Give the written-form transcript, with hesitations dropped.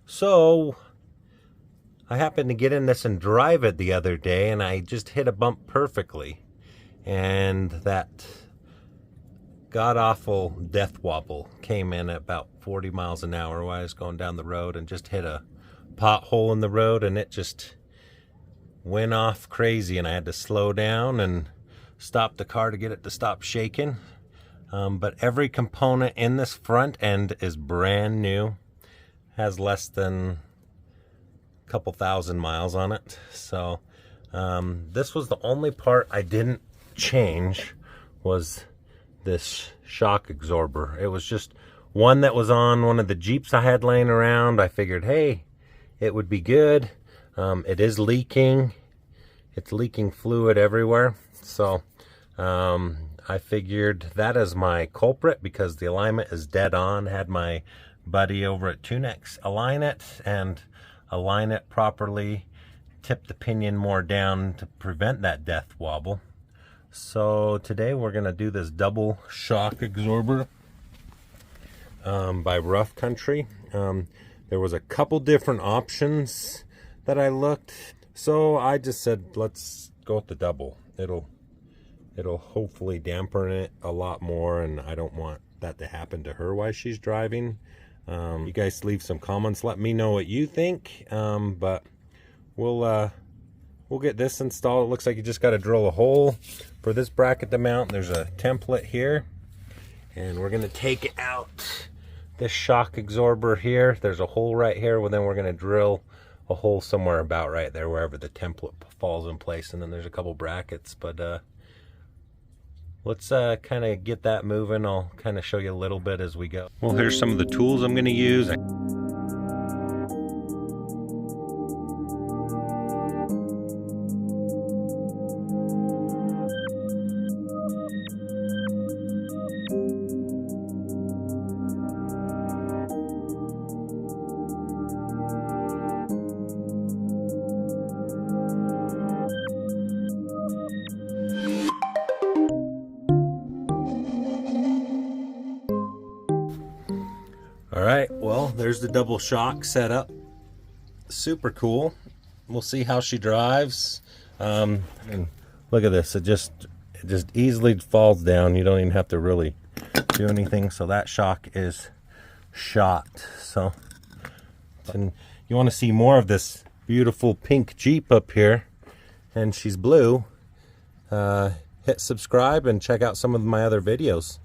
So I happened to get in this and drive it the other day, and I just hit a bump perfectly. And that god-awful death wobble came in at about 40 miles an hour while I was going down the road and just hit a pothole in the road, and it just went off crazy, and I had to slow down and stop the car to get it to stop shaking. But every component in this front end is brand new, has less than a couple thousand miles on it. So this was the only part I didn't change, was this shock absorber. It was just one that was on one of the Jeeps I had laying around. I figured, hey, it would be good. It is leaking. It's leaking fluid everywhere. So I figured that is my culprit, because the alignment is dead on. Had my buddy over at Tunex align it and align it properly, tip the pinion more down to prevent that death wobble. So today we're going to do this double shock absorber by Rough Country. There was a couple different options that I looked, so I just said let's go with the double. It'll hopefully dampen it a lot more, and I don't want that to happen to her while she's driving. You guys leave some comments, let me know what you think. But we'll get this installed. It looks like you just got to drill a hole for this bracket to mount. There's a template here, and we're going to take out this shock absorber here. There's a hole right here, well, then we're going to drill a hole somewhere about right there, wherever the template falls in place, and then there's a couple brackets. But let's kind of get that moving. I'll kind of show you a little bit as we go. Well, here's some of the tools I'm going to use. All right, well, there's the double shock setup. Super cool. We'll see how she drives. And look at this. It just easily falls down. You don't even have to really do anything. So that shock is shot. So, and you want to see more of this beautiful pink Jeep up here, and she's blue, hit subscribe and check out some of my other videos.